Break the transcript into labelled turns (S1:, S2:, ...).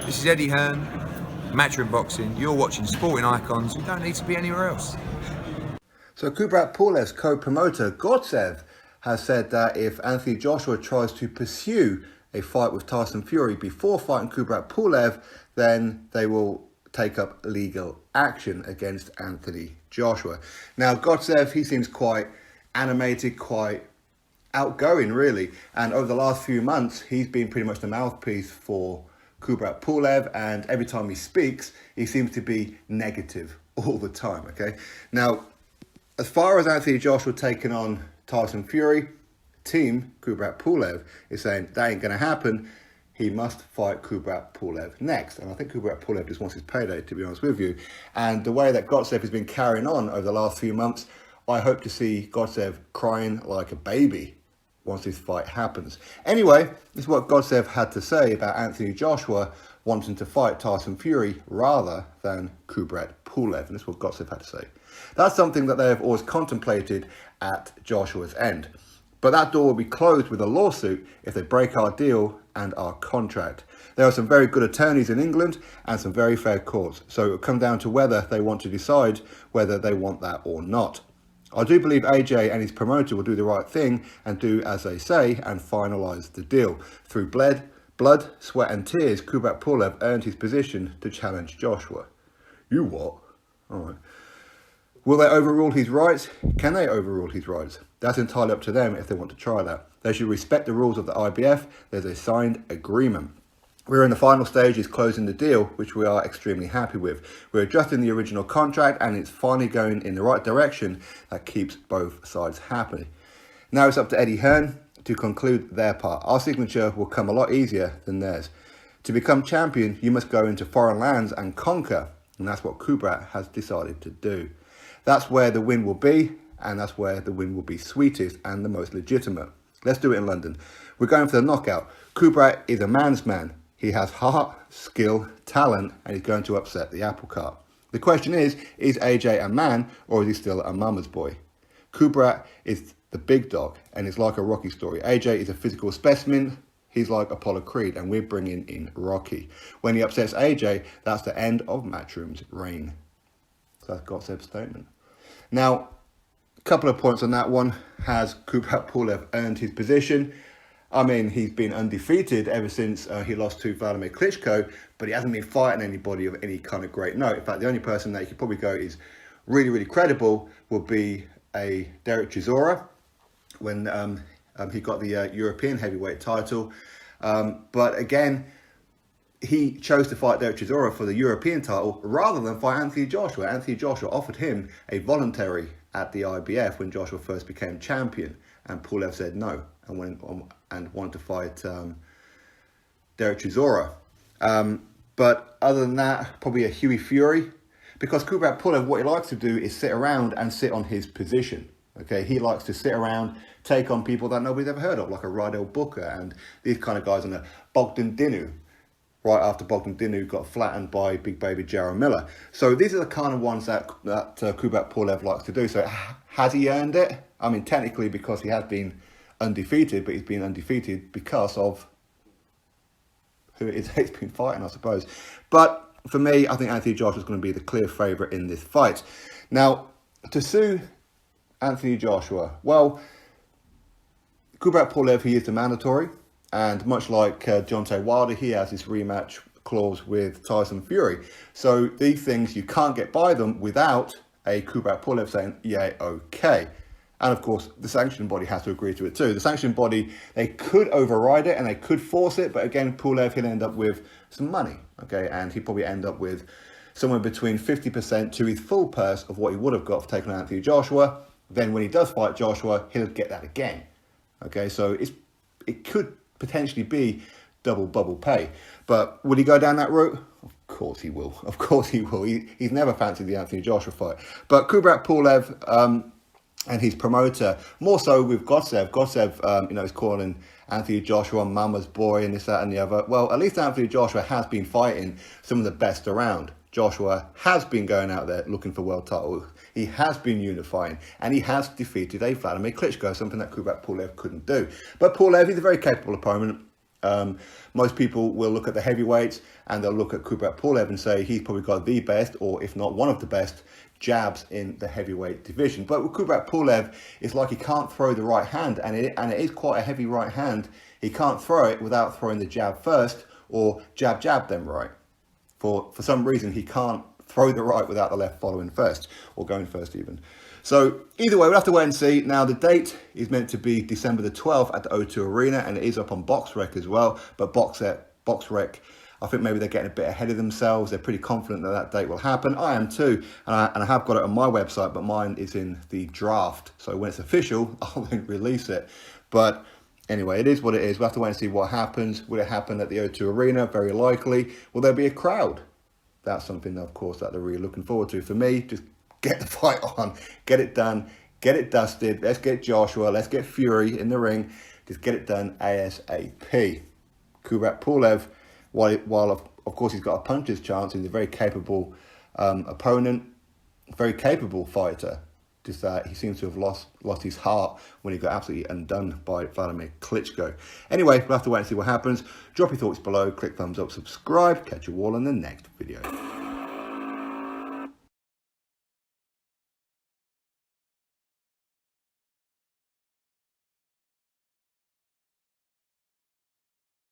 S1: This is Eddie Hearn, Matchroom Boxing. You're watching Sporting Icons. You don't need to be anywhere else.
S2: So Kubrat Pulev's co-promoter, Gotsev, has said that if Anthony Joshua tries to pursue a fight with Tyson Fury before fighting Kubrat Pulev, then they will take up legal action against Anthony Joshua. Now, Gotsev, he seems quite animated, quite outgoing, really. And over the last few months, he's been pretty much the mouthpiece for Kubrat Pulev. And every time he speaks, he seems to be negative all the time, okay? Now, as far as Anthony Joshua taking on Tyson Fury, team Kubrat Pulev is saying that ain't going to happen. He must fight Kubrat Pulev next. And I think Kubrat Pulev just wants his payday, to be honest with you. And the way that Gotsev has been carrying on over the last few months, I hope to see Gotsev crying like a baby once this fight happens. Anyway, this is what Gotsev had to say about Anthony Joshua wanting to fight Tyson Fury rather than Kubrat Pulev. And this is what Gotsev had to say. That's something that they have always contemplated at Joshua's end. But that door will be closed with a lawsuit if they break our deal and our contract. There are some very good attorneys in England and some very fair courts. So it will come down to whether they want to decide whether they want that or not. I do believe AJ and his promoter will do the right thing and do as they say and finalise the deal. Through blood, sweat and tears, Kubrat Pulev earned his position to challenge Joshua. You what? All right. Will they overrule his rights? Can they overrule his rights? That's entirely up to them if they want to try that. They should respect the rules of the IBF. There's a signed agreement. We're in the final stages closing the deal, which we are extremely happy with. We're adjusting the original contract and it's finally going in the right direction that keeps both sides happy. Now it's up to Eddie Hearn to conclude their part. Our signature will come a lot easier than theirs. To become champion, you must go into foreign lands and conquer. And that's what Kubrat has decided to do. That's where the win will be, and that's where the win will be sweetest and the most legitimate. Let's do it in London. We're going for the knockout. Kubrat is a man's man. He has heart, skill, talent, and he's going to upset the apple cart. The question is AJ a man or is he still a mama's boy? Kubrat is the big dog, and it's like a Rocky story. AJ is a physical specimen. He's like Apollo Creed, and we're bringing in Rocky. When he upsets AJ, that's the end of Matchroom's reign. So that's Gotsev's statement. Now, a couple of points on that one. Has Kubrat Pulev earned his position? I mean, he's been undefeated ever since he lost to Vladimir Klitschko, but he hasn't been fighting anybody of any kind of great note. In fact, the only person that you could probably go is really, really credible would be a Derek Chisora when he got the European heavyweight title. But again, he chose to fight Derek Chisora for the European title rather than fight Anthony Joshua. Anthony Joshua offered him a voluntary at the IBF when Joshua first became champion, and Pulev said no and went on and wanted to fight Derek Chisora. But other than that, probably a Huey Fury, because Kubrat Pulev, what he likes to do is sit around and sit on his position. Okay, he likes to sit around, take on people that nobody's ever heard of, like a Rydell Booker and these kind of guys, and a Bogdan Dinu. Right after Bogdan Dinu got flattened by big baby Jarrell Miller. So these are the kind of ones that Kubrat Pulev likes to do. So has he earned it? I mean, technically, because he has been undefeated, but he's been undefeated because of who it is he's been fighting, I suppose. But for me, I think Anthony Joshua is going to be the clear favourite in this fight. Now, to sue Anthony Joshua, well, Kubrat Pulev, he is the mandatory. And much like Deontay Wilder, he has this rematch clause with Tyson Fury. So these things, you can't get by them without a Kubrat Pulev saying, yeah, okay. And of course, the sanctioning body has to agree to it too. The sanctioning body, they could override it and they could force it. But again, Pulev, he'll end up with some money, okay? And he'll probably end up with somewhere between 50% to his full purse of what he would have got for taking on Anthony Joshua. Then when he does fight Joshua, he'll get that again, okay? So it could potentially be double bubble pay. But would he go down that route? Of course he will. Of course he will. He's never fancied the Anthony Joshua fight. But Kubrat Pulev and his promoter, more so with Gotsev. Gotsev, is calling Anthony Joshua mama's boy and this, that and the other. Well, at least Anthony Joshua has been fighting some of the best around. Joshua has been going out there looking for world titles. He has been unifying, and he has defeated a Vladimir Klitschko, something that Kubrat Pulev couldn't do. But Pulev is a very capable opponent. Most people will look at the heavyweights and they'll look at Kubrat Pulev and say he's probably got the best, or if not one of the best, jabs in the heavyweight division. But with Kubrat Pulev, it's like he can't throw the right hand, and it is quite a heavy right hand. He can't throw it without throwing the jab first, or jab then right. For some reason, he can't throw the right without the left following first, or going first even. So either way, we'll have to wait and see. Now, the date is meant to be December the 12th at the O2 Arena, and it is up on BoxRec as well. But BoxRec, I think maybe they're getting a bit ahead of themselves. They're pretty confident that that date will happen. I am too, and I have got it on my website, but mine is in the draft. So when it's official, I'll then release it. But anyway, it is what it is. We'll have to wait and see what happens. Will it happen at the O2 Arena? Very likely. Will there be a crowd? That's something, of course, that they're really looking forward to. For me, just get the fight on, get it done, get it dusted. Let's get Joshua, let's get Fury in the ring. Just get it done ASAP. Kubrat Pulev, while of course he's got a puncher's chance, he's a very capable opponent, very capable fighter. Just that he seems to have lost his heart when he got absolutely undone by Vladimir Klitschko. Anyway, we'll have to wait and see what happens. Drop your thoughts below, click thumbs up, subscribe. Catch you all in the next video.